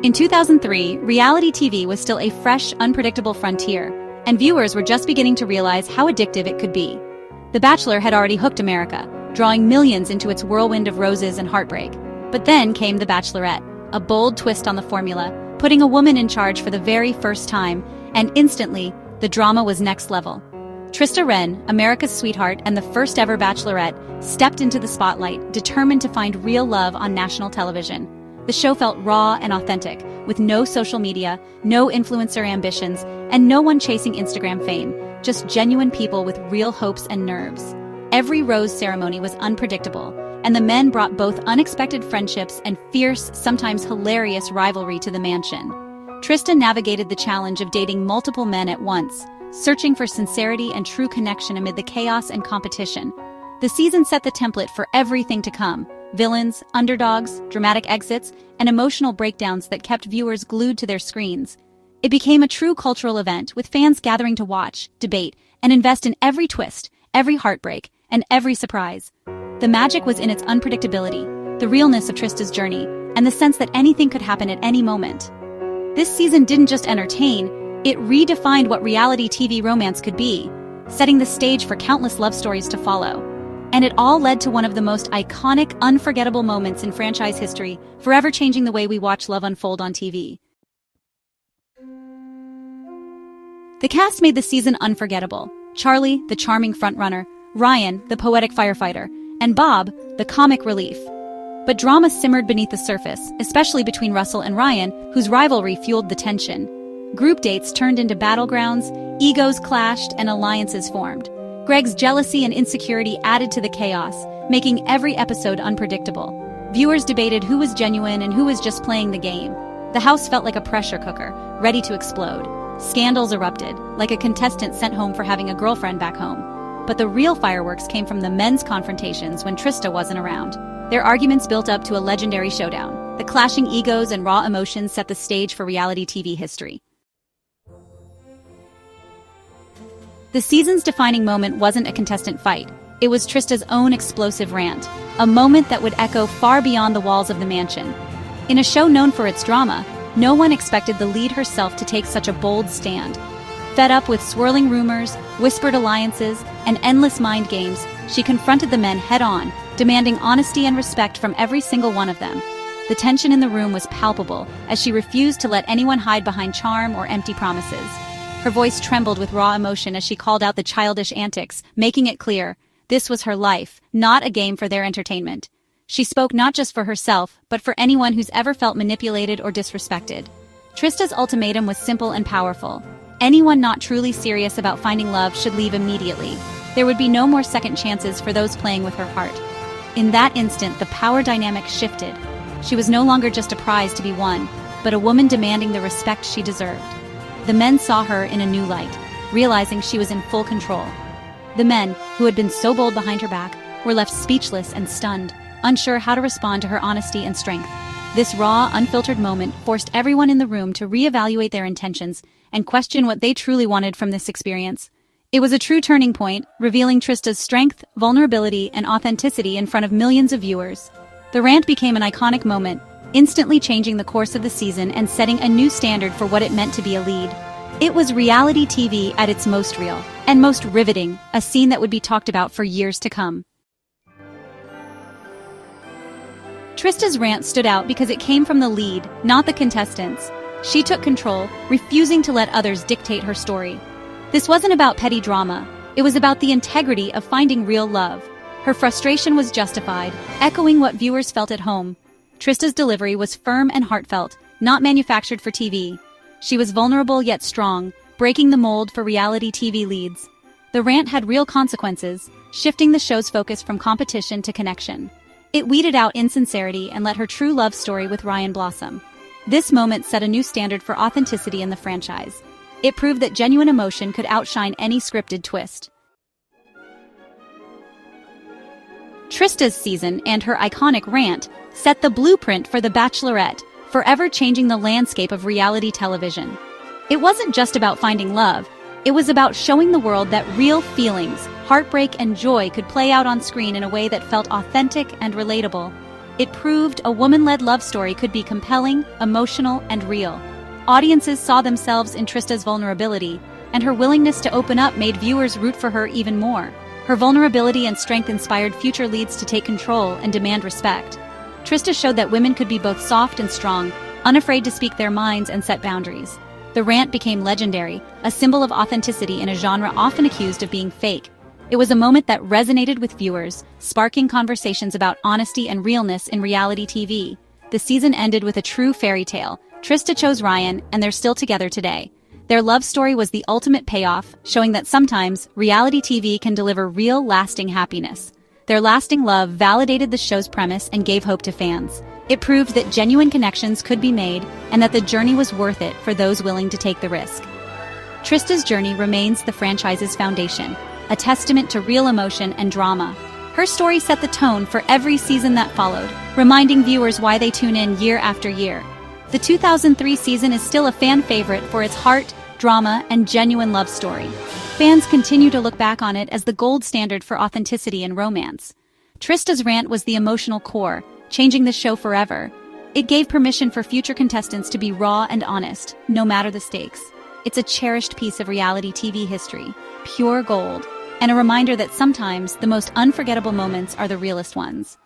In 2003, reality TV was still a fresh, unpredictable frontier, and viewers were just beginning to realize how addictive it could be. The Bachelor had already hooked America, drawing millions into its whirlwind of roses and heartbreak. But then came The Bachelorette, a bold twist on the formula, putting a woman in charge for the very first time, and instantly, the drama was next level. Trista, America's sweetheart and the first ever Bachelorette, stepped into the spotlight, determined to find real love on national television. The show felt raw and authentic, with no social media, no influencer ambitions, and no one chasing Instagram fame, just genuine people with real hopes and nerves. Every rose ceremony was unpredictable, and the men brought both unexpected friendships and fierce, sometimes hilarious rivalry to the mansion. Trista navigated the challenge of dating multiple men at once, searching for sincerity and true connection amid the chaos and competition. The season set the template for everything to come: villains, underdogs, dramatic exits, and emotional breakdowns that kept viewers glued to their screens. It became a true cultural event, with fans gathering to watch, debate, and invest in every twist, every heartbreak, and every surprise. The magic was in its unpredictability, the realness of Trista's journey, and the sense that anything could happen at any moment. This season didn't just entertain, it redefined what reality TV romance could be, setting the stage for countless love stories to follow. And it all led to one of the most iconic, unforgettable moments in franchise history, forever changing the way we watch love unfold on TV. The cast made the season unforgettable. Charlie, the charming frontrunner, Ryan, the poetic firefighter, and Bob, the comic relief. But drama simmered beneath the surface, especially between Russell and Ryan, whose rivalry fueled the tension. Group dates turned into battlegrounds, egos clashed, and alliances formed. Greg's jealousy and insecurity added to the chaos, making every episode unpredictable. Viewers debated who was genuine and who was just playing the game. The house felt like a pressure cooker, ready to explode. Scandals erupted, like a contestant sent home for having a girlfriend back home. But the real fireworks came from the men's confrontations when Trista wasn't around. Their arguments built up to a legendary showdown. The clashing egos and raw emotions set the stage for reality TV history. The season's defining moment wasn't a contestant fight. It was Trista's own explosive rant, a moment that would echo far beyond the walls of the mansion. In a show known for its drama, no one expected the lead herself to take such a bold stand. Fed up with swirling rumors, whispered alliances, and endless mind games, she confronted the men head-on, demanding honesty and respect from every single one of them. The tension in the room was palpable, as she refused to let anyone hide behind charm or empty promises. Her voice trembled with raw emotion as she called out the childish antics, making it clear, this was her life, not a game for their entertainment. She spoke not just for herself, but for anyone who's ever felt manipulated or disrespected. Trista's ultimatum was simple and powerful. Anyone not truly serious about finding love should leave immediately. There would be no more second chances for those playing with her heart. In that instant, the power dynamic shifted. She was no longer just a prize to be won, but a woman demanding the respect she deserved. The men saw her in a new light, realizing she was in full control. The men, who had been so bold behind her back, were left speechless and stunned, unsure how to respond to her honesty and strength. This raw, unfiltered moment forced everyone in the room to reevaluate their intentions and question what they truly wanted from this experience. It was a true turning point, revealing Trista's strength, vulnerability, and authenticity in front of millions of viewers. The rant became an iconic moment, instantly changing the course of the season and setting a new standard for what it meant to be a lead. It was reality TV at its most real and most riveting, a scene that would be talked about for years to come. Trista's rant stood out because it came from the lead, not the contestants. She took control, refusing to let others dictate her story. This wasn't about petty drama, it was about the integrity of finding real love. Her frustration was justified, echoing what viewers felt at home. Trista's delivery was firm and heartfelt, not manufactured for TV. She was vulnerable yet strong, breaking the mold for reality TV leads. The rant had real consequences, shifting the show's focus from competition to connection. It weeded out insincerity and let her true love story with Ryan blossom. This moment set a new standard for authenticity in the franchise. It proved that genuine emotion could outshine any scripted twist. Trista's season and her iconic rant set the blueprint for The Bachelorette, forever changing the landscape of reality television. It wasn't just about finding love, it was about showing the world that real feelings, heartbreak and joy could play out on screen in a way that felt authentic and relatable. It proved a woman-led love story could be compelling, emotional, and real. Audiences saw themselves in Trista's vulnerability, and her willingness to open up made viewers root for her even more. Her vulnerability and strength inspired future leads to take control and demand respect. Trista showed that women could be both soft and strong, unafraid to speak their minds and set boundaries. The rant became legendary, a symbol of authenticity in a genre often accused of being fake. It was a moment that resonated with viewers, sparking conversations about honesty and realness in reality TV. The season ended with a true fairy tale. Trista chose Ryan, and they're still together today. Their love story was the ultimate payoff, showing that sometimes reality TV can deliver real, lasting happiness. Their lasting love validated the show's premise and gave hope to fans. It proved that genuine connections could be made and that the journey was worth it for those willing to take the risk. Trista's journey remains the franchise's foundation, a testament to real emotion and drama. Her story set the tone for every season that followed, reminding viewers why they tune in year after year. The 2003 season is still a fan favorite for its heart, drama, and genuine love story. Fans continue to look back on it as the gold standard for authenticity and romance. Trista's rant was the emotional core, changing the show forever. It gave permission for future contestants to be raw and honest, no matter the stakes. It's a cherished piece of reality TV history, pure gold, and a reminder that sometimes the most unforgettable moments are the realest ones.